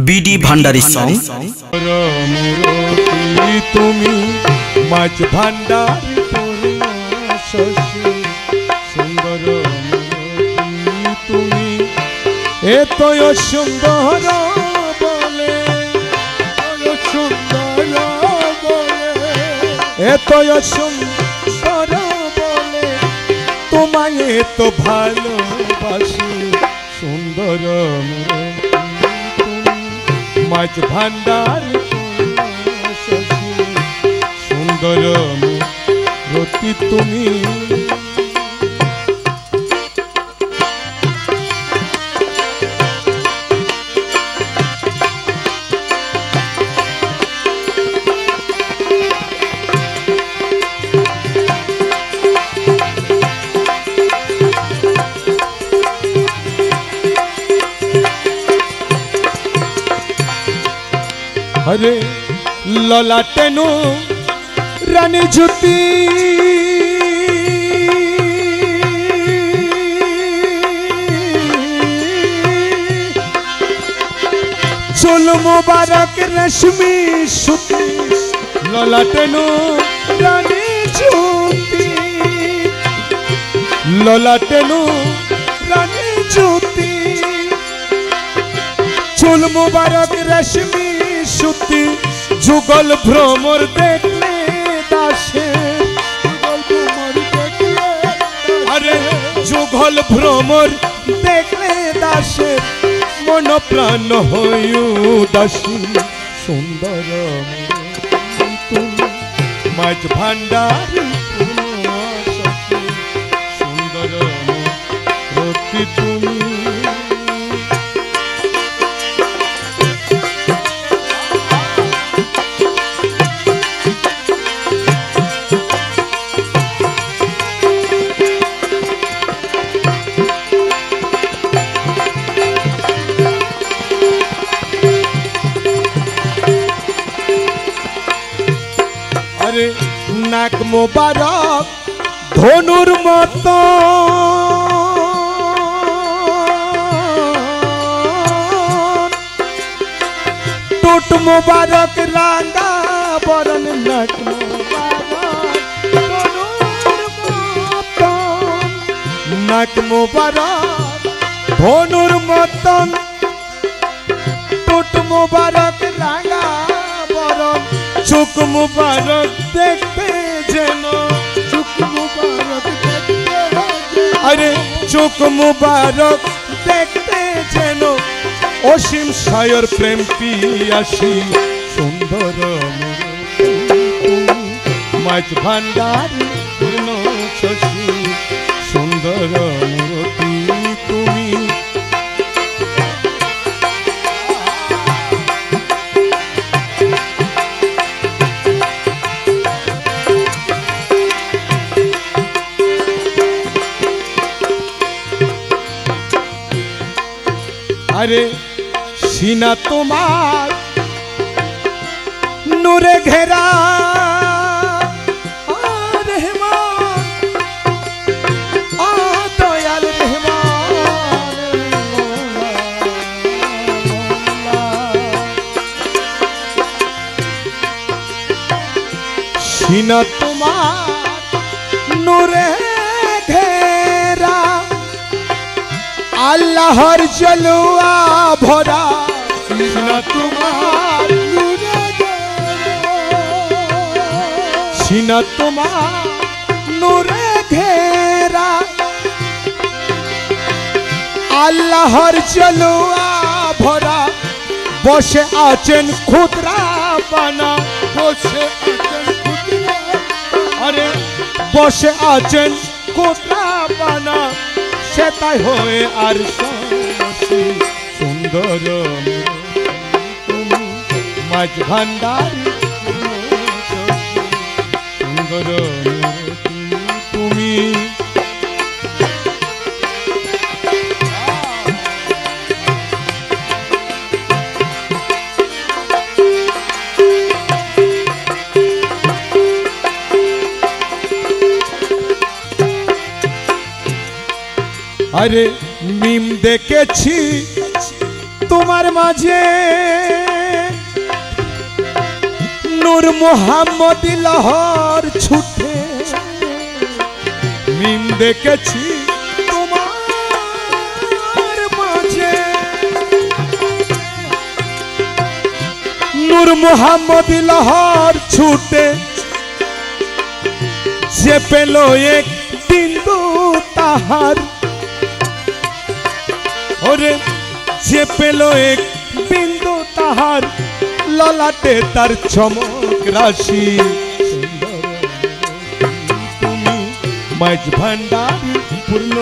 BD Bhandari song তুমি মাছ ভান্ডার শশী সুন্দর তুমি এতই সুন্দর বলে সুন্দর বলে এতই সুন্দর বলে তোমায় এত ভালোবাসি সুন্দর মাছ ভান্ডার শশী সুন্দর রতি তুমি अरे ललाटेनु रानी ज्योति चुल मुबारक रश्मि सुती ललाटेनु रानी ज्योति ललाटेनु रानी ज्योति चुल मुबारक रश्मि सुती जुगल भ्रमर देखले दासे अरे जुगल भ्रमर देखले दासे मन प्राण हयु दासी सुंदर माछ भांडार सुंदर रति तुम नाक मुबारक धनुर मत टूट मुबारक रांगा बरन नाक मुबारक धनुर मतन टूट मुबारक रांगा बरन चुक मुबारक देखते जेनो चुक मुबारक देखते अरे चुक मुबारक देखते जेनो असीम सायर प्रेम पियासी सुंदर माछ भांडार शशी सुंदर मूर्ति तुमी अरे सीना तुम्हार नूरे घेरा रहमान दयाल रहमान सीना तुम्हार नूरे घेरा अल्लाहर जलवा भरा सीना तुम्हार सीना तुम्हार नूरे घेरा अल्लाहर जलवा भरा बसे आचेन खुदरा बना बसे आचेन खुदरा अरे बसे आचेन खुदरा बना সেটাই হয়ে আর শশী সুন্দর তুমি মাছ ভান্ডার সুন্দর তুমি अरे मीम देखेছি তোমার মাঝে নূর মোহাম্মদ লহর ছুটে মিম দেখেছি তোমার মাঝে নূর মোহাম্মদ লহর ছুটে যে পেল এক বিন্দু তাহার ওরে যে পেল এক বিন্দু তাহার ললাটে তার চমক রাশি তুমি মাঝ ভান্ডার পূর্ণ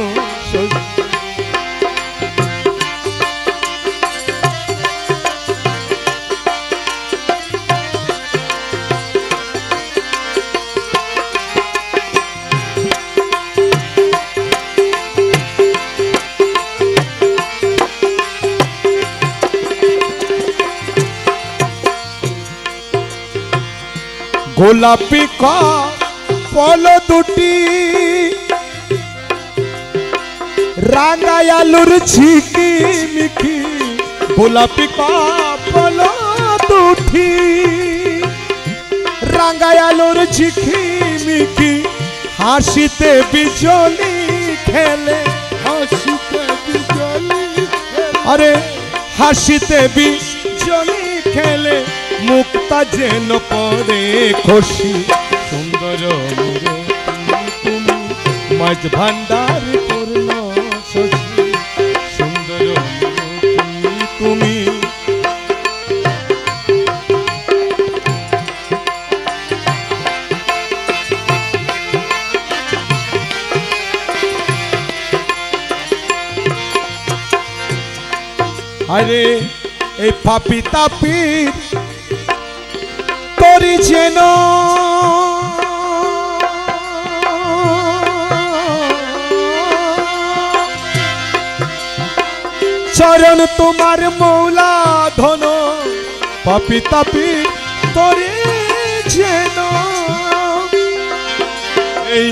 গোলাপি কপল দুটি রাঙায় আলুর ঝিকি মিকি গোলাপি কপল দুটি রাঙায় আলুর ঝিকি মিকি হাসিতে বিজলি খেলে হাসিতে বিজলি আরে হাসিতে বিজলি খেলে মুক্তা যেন পরে খুশি সুন্দর তুমি মাঝ ভান্ডার পূর্ণ শশী সুন্দর তুমি আরে এই পাপি তাপির তোরি যেন চরণ তোমার মৌলা ধন পাপি তাপি তোরি যেন এই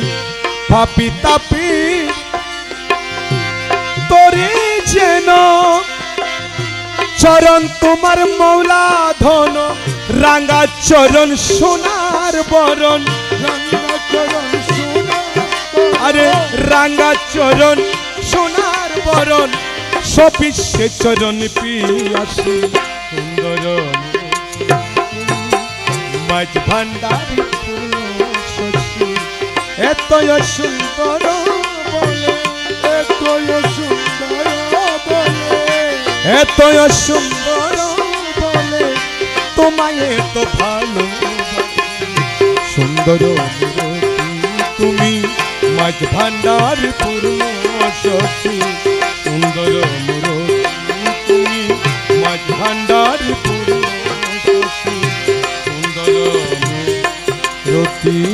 পাপি তাপি তোরি যেন চরণ তোমার মৌলা ধন রাঙ্গা চরণ সোনার বরণ রাঙ্গা চরণ সোনার আরে রাঙ্গা চরণ সোনার বরণ সপিসে চরণ পিয়াসি সুন্দর মাঝ ভান্ডারি পূর্ণ শশী এতই সুন্দর বলে এতই সুন্দর বলে এতই সুন্দর বলে তোমায় তো ভালো সুন্দর তুমি মাঝ ভান্ডার পূর্ণ শশী সুন্দর তুমি মাঝ ভান্ডার পূর্ণ শশী সুন্দর রতি